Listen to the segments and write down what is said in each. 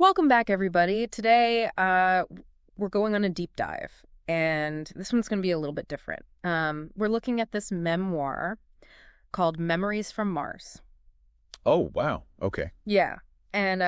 Welcome back, everybody. Today, we're going on a deep dive, and this one's going to be a little bit different. We're looking at this memoir called Memories from Mars. Oh, wow. Okay. Yeah, and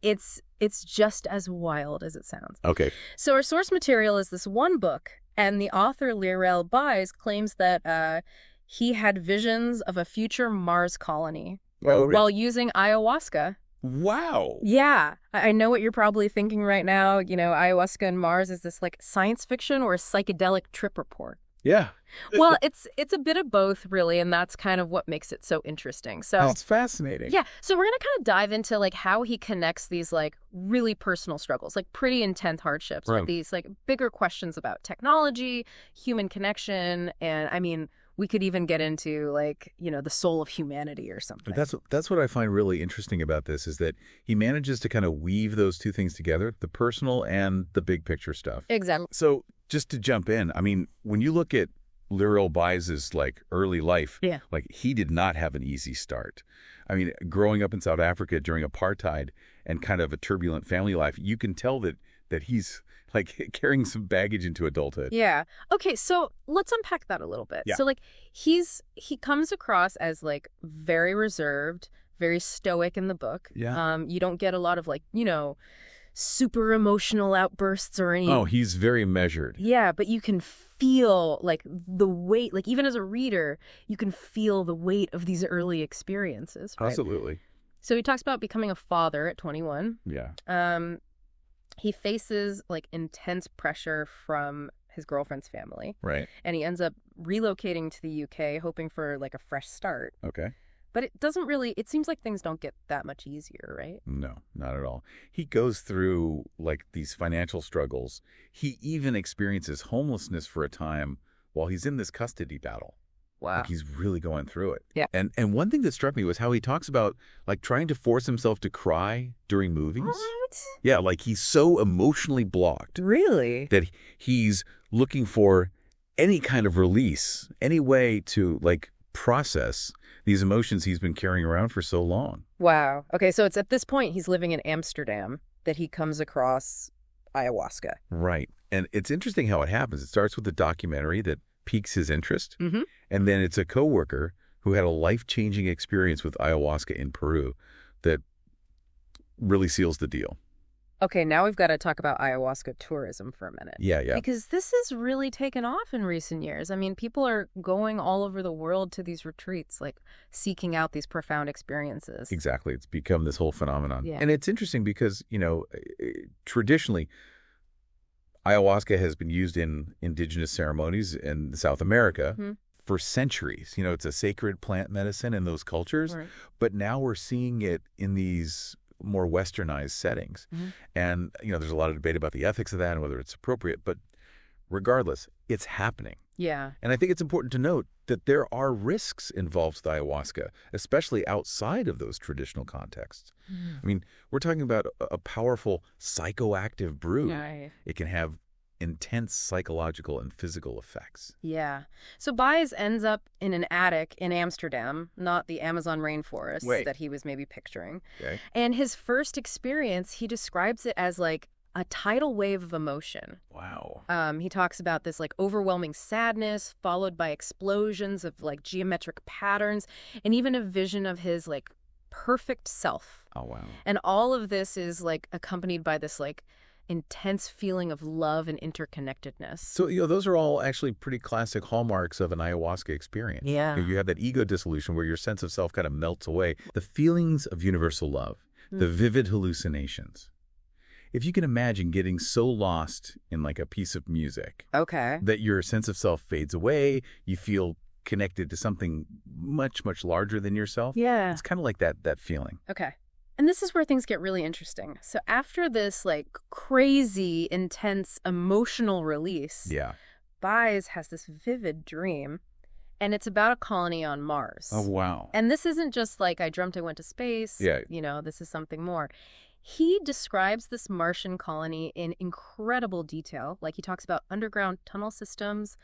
it's just as wild as it sounds. Okay. So our source material is this one book, and the author Leareil Buys claims that he had visions of a future Mars colony while using ayahuasca. Wow. Yeah, I know what you're probably thinking right now. You know, ayahuasca and Mars is this like science fiction or a psychedelic trip report. Yeah. Well, it's a bit of both, really, and that's kind of what makes it so interesting. So It's fascinating. yeah, so we're gonna kind of dive into like how he connects these like really personal struggles, like pretty intense hardships, with these like bigger questions about technology, human connection, and I mean, we could even get into like, you know, the soul of humanity or something. That's what I find really interesting about this is that he manages to kind of weave those two things together, the personal and the big picture stuff. Exactly. So just to jump in, I mean, when you look at Leareil Buys' like early life, like he did not have an easy start. I mean, growing up in South Africa during apartheid and kind of a turbulent family life, you can tell that he's like carrying some baggage into adulthood. Yeah. Okay, so let's unpack that a little bit. Yeah. So like he comes across as like very reserved, very stoic in the book. Yeah. You don't get a lot of like, you know, super emotional outbursts or any. Oh, he's very measured. Yeah, but you can feel like the weight, like even as a reader, you can feel the weight of these early experiences, right? Absolutely. So he talks about becoming a father at 21. Yeah. He faces like intense pressure from his girlfriend's family. Right. And he ends up relocating to the UK, hoping for like a fresh start. Okay. But it seems like things don't get that much easier, right? No, not at all. He goes through like these financial struggles. He even experiences homelessness for a time while he's in this custody battle. Wow. Like he's really going through it. Yeah. And one thing that struck me was how he talks about like trying to force himself to cry during movies. What? Yeah, like he's so emotionally blocked Really? that he's looking for any kind of release, any way to like process these emotions he's been carrying around for so long. Wow. Okay, so it's at this point he's living in Amsterdam that he comes across ayahuasca. Right. And it's interesting how it happens. It starts with a documentary that piques his interest. Mm-hmm. And then it's a coworker who had a life-changing experience with ayahuasca in Peru that really seals the deal. Okay, now we've got to talk about ayahuasca tourism for a minute. Yeah. Because this has really taken off in recent years. I mean, people are going all over the world to these retreats, like seeking out these profound experiences. Exactly. It's become this whole phenomenon. Yeah. And it's interesting because, you know, traditionally, ayahuasca has been used in indigenous ceremonies in South America for centuries. You know, it's a sacred plant medicine in those cultures. Right. But now we're seeing it in these more westernized settings. And, you know, there's a lot of debate about the ethics of that and whether it's appropriate. But regardless, it's happening. Yeah. And I think it's important to note that there are risks involved with ayahuasca, especially outside of those traditional contexts. I mean, we're talking about a powerful psychoactive brew. Right. It can have intense psychological and physical effects. Yeah. So Buys ends up in an attic in Amsterdam, not the Amazon rainforest that he was maybe picturing. Okay. And his first experience, he describes it as like a tidal wave of emotion. Wow. He talks about this like overwhelming sadness followed by explosions of like geometric patterns and even a vision of his like perfect self. Oh, wow. And all of this is like accompanied by this like intense feeling of love and interconnectedness. So, you know, those are all actually pretty classic hallmarks of an ayahuasca experience. Yeah. You have that ego dissolution where your sense of self kind of melts away. The feelings of universal love, the vivid hallucinations. If you can imagine getting so lost in like a piece of music that your sense of self fades away, you feel connected to something much, much larger than yourself. Yeah. It's kind of like that feeling. Okay. And this is where things get really interesting. So after this like crazy, intense emotional release, Buys has this vivid dream, and it's about a colony on Mars. Oh, wow. And this isn't just like I dreamt I went to space. Yeah. You know, this is something more. He describes this Martian colony in incredible detail. Like he talks about underground tunnel systems,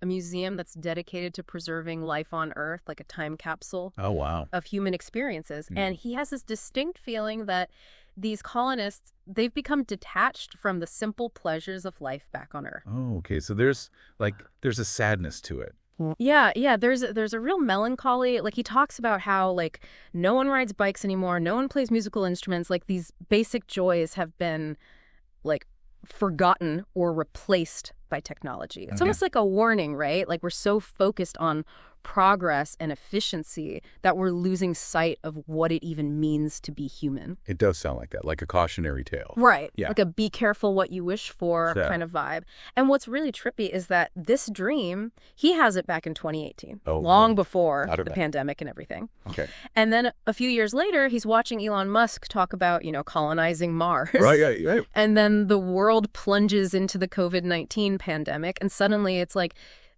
a museum that's dedicated to preserving life on Earth, like a time capsule Oh, wow. of human experiences. And he has this distinct feeling that these colonists, they've become detached from the simple pleasures of life back on Earth. Oh, okay. So there's a sadness to it. Yeah. There's a real melancholy. Like, he talks about how, like, no one rides bikes anymore. No one plays musical instruments. Like, these basic joys have been, like, forgotten or replaced by technology. It's almost like a warning, right? Like, we're so focused on progress and efficiency that we're losing sight of what it even means to be human. It does sound like that, like a cautionary tale. Right. Yeah. Like a be careful what you wish for kind of vibe. And what's really trippy is that this dream, he has it back in 2018, long before the pandemic and everything. Okay. And then a few years later, he's watching Elon Musk talk about, colonizing Mars. Right. And then the world plunges into the COVID-19 pandemic, and suddenly it's like,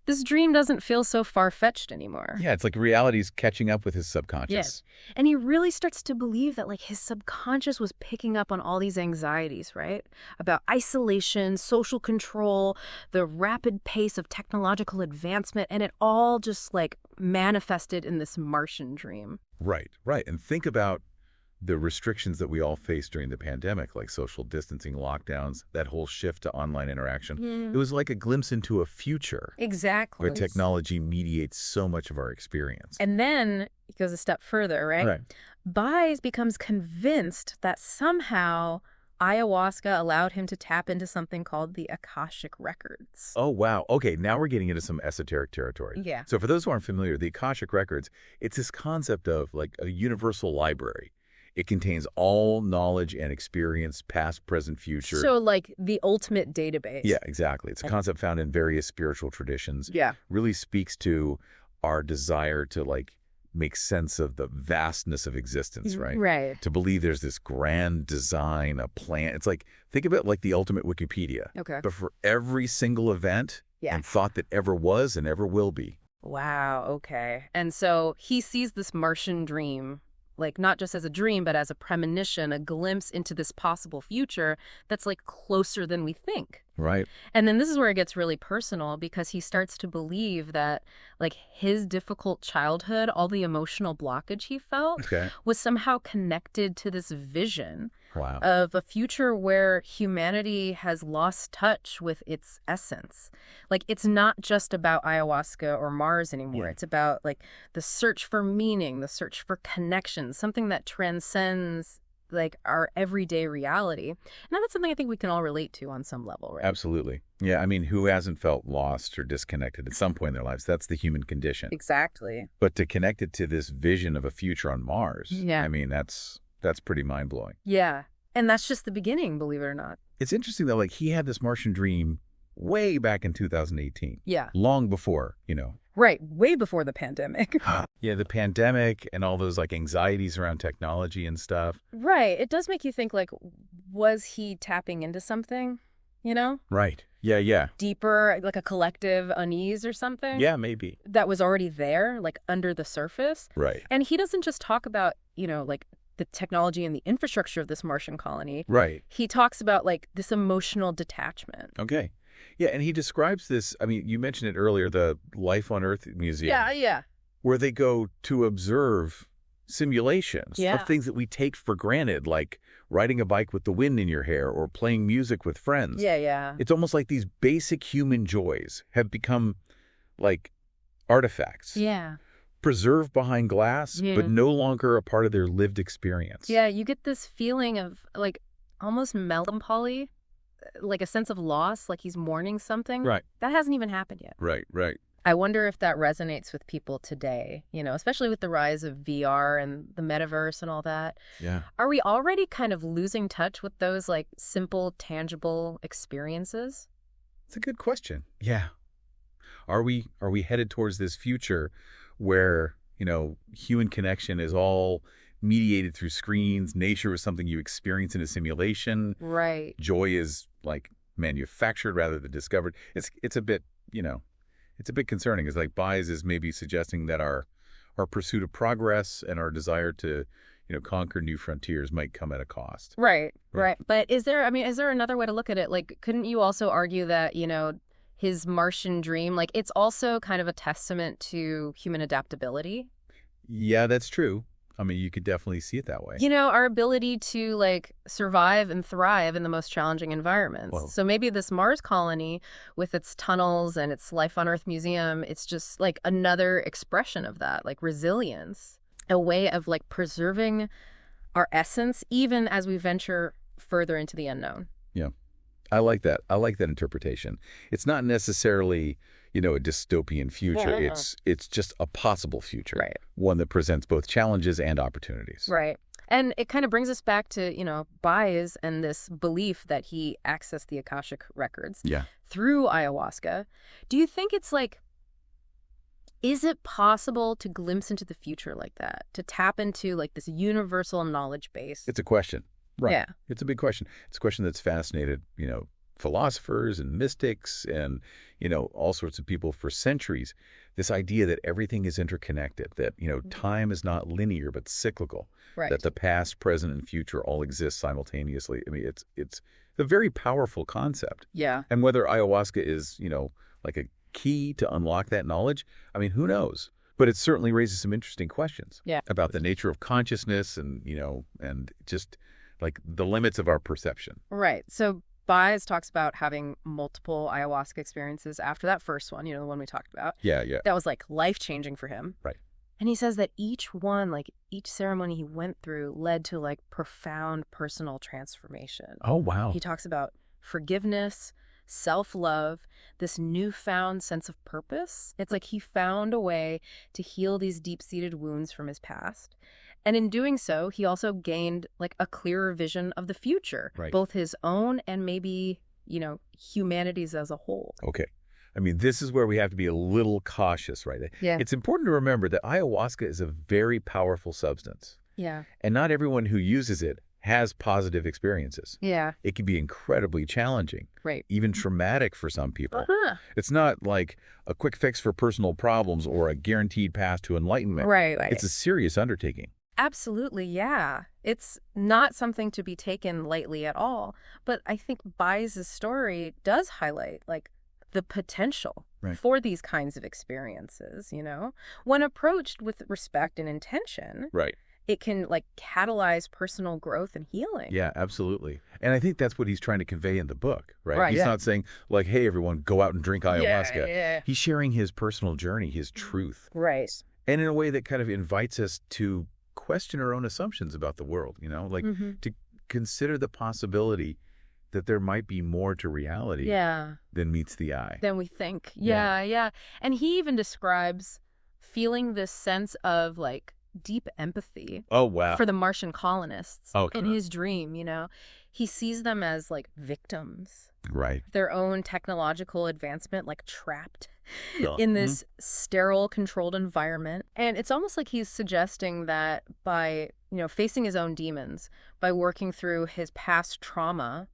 this dream doesn't feel so far-fetched anymore. Yeah, it's like reality's catching up with his subconscious. Yes. And he really starts to believe that, like, his subconscious was picking up on all these anxieties, right? About isolation, social control, the rapid pace of technological advancement, and it all just, like, manifested in this Martian dream. Right. And think about the restrictions that we all faced during the pandemic, like social distancing, lockdowns, that whole shift to online interaction. It was like a glimpse into a future. Exactly. Where technology mediates so much of our experience. And then he goes a step further, right? Buys becomes convinced that somehow ayahuasca allowed him to tap into something called the Akashic Records. Oh, wow. Okay, now we're getting into some esoteric territory. Yeah. So for those who aren't familiar, the Akashic Records, it's this concept of like a universal library. It contains all knowledge and experience, past, present, future. So like the ultimate database. Yeah, exactly. It's a concept found in various spiritual traditions. Yeah. Really speaks to our desire to like make sense of the vastness of existence, right? Right. To believe there's this grand design, a plan. It's like, think of it like the ultimate Wikipedia. Okay. But for every single event and thought that ever was and ever will be. Wow, okay. And so he sees this Martian dream, like not just as a dream, but as a premonition, a glimpse into this possible future that's like closer than we think. Right. And then this is where it gets really personal, because he starts to believe that like his difficult childhood, all the emotional blockage he felt was somehow connected to this vision of a future where humanity has lost touch with its essence. Like, it's not just about ayahuasca or Mars anymore. It's about like the search for meaning, the search for connection, something that transcends like our everyday reality. And that's something I think we can all relate to on some level, right? Absolutely. Yeah, I mean, who hasn't felt lost or disconnected at some point in their lives? That's the human condition. Exactly. But to connect it to this vision of a future on Mars, I mean, that's pretty mind-blowing. Yeah. And that's just the beginning, believe it or not. It's interesting, though, like he had this Martian dream way back in 2018. Yeah. Long before, Right. Way before the pandemic. Yeah, the pandemic and all those like anxieties around technology and stuff. Right. It does make you think, like, was he tapping into something, Right. Yeah. Deeper, like a collective unease or something? Yeah, maybe. That was already there, like under the surface. Right. And he doesn't just talk about, like the technology and the infrastructure of this Martian colony. Right. He talks about like this emotional detachment. Okay. Yeah, and he describes this, I mean, you mentioned it earlier, the Life on Earth Museum. Yeah. Where they go to observe simulations of things that we take for granted, like riding a bike with the wind in your hair or playing music with friends. Yeah. It's almost like these basic human joys have become like artifacts. Yeah. Preserved behind glass, but no longer a part of their lived experience. Yeah, you get this feeling of like almost melancholy, like a sense of loss, like he's mourning something. Right. That hasn't even happened yet. Right. I wonder if that resonates with people today, especially with the rise of VR and the metaverse and all that. Yeah. Are we already kind of losing touch with those like simple, tangible experiences? It's a good question. Yeah. Are we headed towards this future where, human connection is all mediated through screens? Nature is something you experience in a simulation. Right. Joy is like manufactured rather than discovered. It's a bit, it's a bit concerning. It's like Buys is maybe suggesting that our pursuit of progress and our desire to, conquer new frontiers might come at a cost. Right. But is there another way to look at it? Like, couldn't you also argue that, his Martian dream, like, it's also kind of a testament to human adaptability? Yeah, that's true. I mean, you could definitely see it that way. You know, our ability to, like, survive and thrive in the most challenging environments. Well, so maybe this Mars colony with its tunnels and its Life on Earth museum, it's just, like, another expression of that, like, resilience, a way of, like, preserving our essence even as we venture further into the unknown. Yeah. I like that. I like that interpretation. It's not necessarily, a dystopian future. It's just a possible future. Right. One that presents both challenges and opportunities. Right. And it kind of brings us back to, Buys and this belief that he accessed the Akashic records through ayahuasca. Do you think it's like, is it possible to glimpse into the future like that? To tap into like this universal knowledge base? It's a question. Right. Yeah. It's a big question. It's a question that's fascinated, philosophers and mystics and, all sorts of people for centuries. This idea that everything is interconnected, that, time is not linear but cyclical, Right. that the past, present, and future all exist simultaneously. I mean, it's a very powerful concept. Yeah. And whether ayahuasca is, like a key to unlock that knowledge, I mean, who knows? But it certainly raises some interesting questions about the nature of consciousness and, and just like the limits of our perception. Right. So Buys talks about having multiple ayahuasca experiences after that first one, the one we talked about. Yeah. That was like life-changing for him. Right. And he says that each one, like each ceremony he went through led to like profound personal transformation. Oh, wow. He talks about forgiveness, self-love, this newfound sense of purpose. It's like he found a way to heal these deep-seated wounds from his past. And in doing so, he also gained like a clearer vision of the future, both his own and maybe, humanity's as a whole. Okay. I mean, this is where we have to be a little cautious, right? Yeah. It's important to remember that ayahuasca is a very powerful substance. Yeah. And not everyone who uses it has positive experiences. Yeah. It can be incredibly challenging, right? Even traumatic for some people. It's not like a quick fix for personal problems or a guaranteed path to enlightenment. Right. It's a serious undertaking. Absolutely, yeah. It's not something to be taken lightly at all. But I think Buys' story does highlight, like, the potential for these kinds of experiences, When approached with respect and intention, it can, like, catalyze personal growth and healing. Yeah, absolutely. And I think that's what he's trying to convey in the book, right? He's not saying, like, hey, everyone, go out and drink ayahuasca. Yeah. He's sharing his personal journey, his truth. Right. And in a way that kind of invites us to question our own assumptions about the world, like to consider the possibility that there might be more to reality than meets the eye. Than we think. Yeah. And he even describes feeling this sense of like deep empathy. Oh, wow. For the Martian colonists in his dream, He sees them as like victims. Right. Their own technological advancement, like trapped in this sterile, controlled environment. And it's almost like he's suggesting that by, facing his own demons, by working through his past trauma,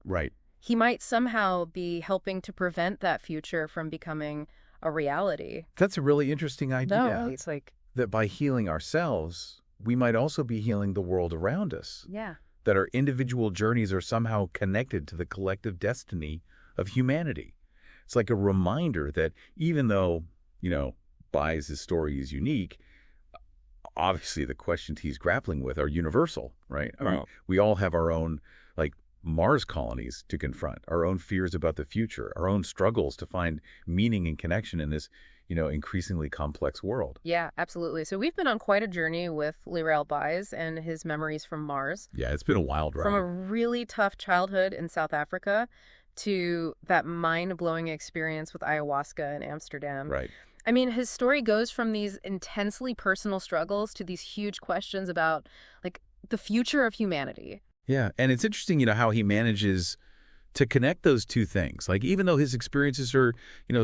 he might somehow be helping to prevent that future from becoming a reality. That's a really interesting idea. No, it's like that by healing ourselves, we might also be healing the world around us. Yeah. That our individual journeys are somehow connected to the collective destiny of humanity. It's like a reminder that even though, Buys' story is unique, obviously the questions he's grappling with are universal, right? I mean, we all have our own, like, Mars colonies to confront, our own fears about the future, our own struggles to find meaning and connection in this, increasingly complex world. Yeah, absolutely. So we've been on quite a journey with Leareil Buys and his memories from Mars. Yeah, it's been a wild ride. From a really tough childhood in South Africa to that mind-blowing experience with ayahuasca in Amsterdam. Right. I mean, his story goes from these intensely personal struggles to these huge questions about, like, the future of humanity. Yeah, and it's interesting, how he manages to connect those two things. Like, even though his experiences are,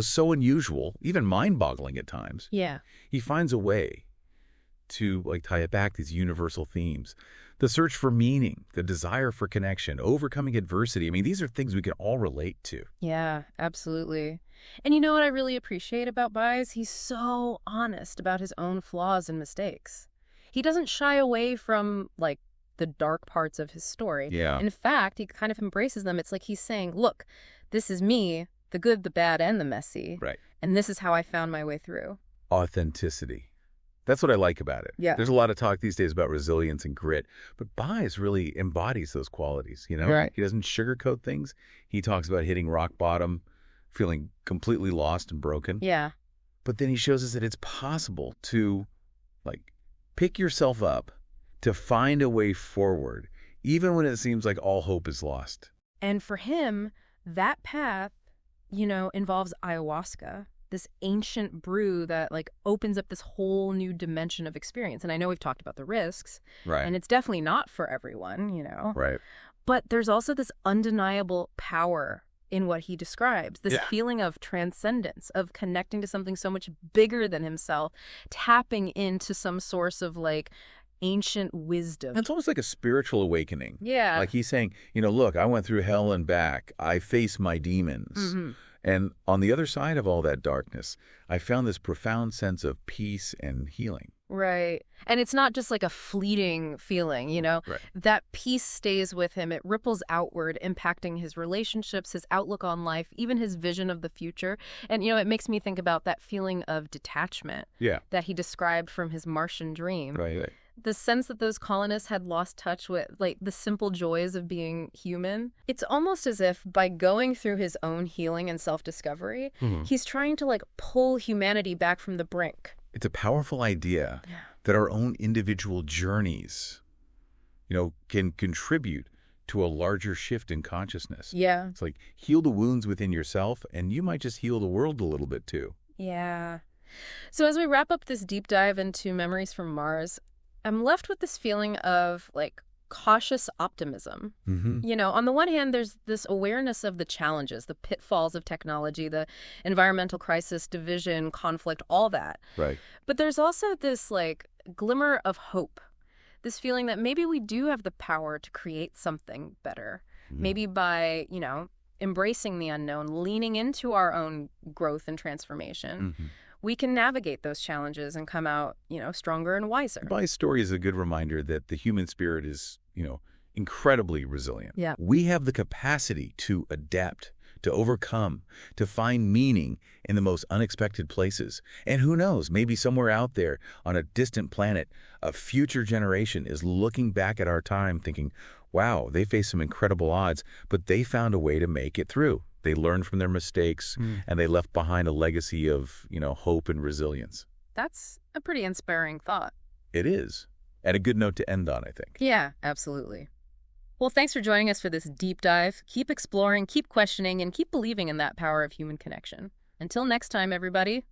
so unusual, even mind-boggling at times, he finds a way to, like, tie it back, these universal themes. The search for meaning, the desire for connection, overcoming adversity. I mean, these are things we can all relate to. Yeah, absolutely. And you know what I really appreciate about Buys? He's so honest about his own flaws and mistakes. He doesn't shy away from, like, the dark parts of his story. Yeah. In fact, he kind of embraces them. It's like he's saying, look, this is me, the good, the bad, and the messy. Right. And this is how I found my way through. Authenticity. That's what I like about it. Yeah. There's a lot of talk these days about resilience and grit, but Buys really embodies those qualities, you know? Right. He doesn't sugarcoat things. He talks about hitting rock bottom, feeling completely lost and broken. Yeah. But then he shows us that it's possible to, like, pick yourself up, to find a way forward, even when it seems like all hope is lost. And for him, that path, involves ayahuasca, this ancient brew that like opens up this whole new dimension of experience. And I know we've talked about the risks, Right. and it's definitely not for everyone, Right. But there's also this undeniable power in what he describes, this feeling of transcendence, of connecting to something so much bigger than himself, tapping into some source of like ancient wisdom. It's almost like a spiritual awakening. Yeah. Like he's saying, look, I went through hell and back. I face my demons. Mm-hmm. And on the other side of all that darkness, I found this profound sense of peace and healing. Right. And it's not just like a fleeting feeling, Right. That peace stays with him. It ripples outward, impacting his relationships, his outlook on life, even his vision of the future. And, it makes me think about that feeling of detachment that he described from his Martian dream. Right. The sense that those colonists had lost touch with, like, the simple joys of being human. It's almost as if by going through his own healing and self-discovery, he's trying to, like, pull humanity back from the brink. It's a powerful idea that our own individual journeys, can contribute to a larger shift in consciousness. Yeah. It's like heal the wounds within yourself, and you might just heal the world a little bit too. Yeah. So as we wrap up this deep dive into Memories from Mars, I'm left with this feeling of, like, cautious optimism. Mm-hmm. On the one hand, there's this awareness of the challenges, the pitfalls of technology, the environmental crisis, division, conflict, all that. Right. But there's also this, like, glimmer of hope, this feeling that maybe we do have the power to create something better. Maybe by, embracing the unknown, leaning into our own growth and transformation. We can navigate those challenges and come out, stronger and wiser. Buys' story is a good reminder that the human spirit is, incredibly resilient. Yeah. We have the capacity to adapt, to overcome, to find meaning in the most unexpected places. And who knows, maybe somewhere out there on a distant planet, a future generation is looking back at our time thinking, wow, they faced some incredible odds, but they found a way to make it through. They learned from their mistakes, and they left behind a legacy of, hope and resilience. That's a pretty inspiring thought. It is. And a good note to end on, I think. Yeah, absolutely. Well, thanks for joining us for this deep dive. Keep exploring, keep questioning, and keep believing in that power of human connection. Until next time, everybody.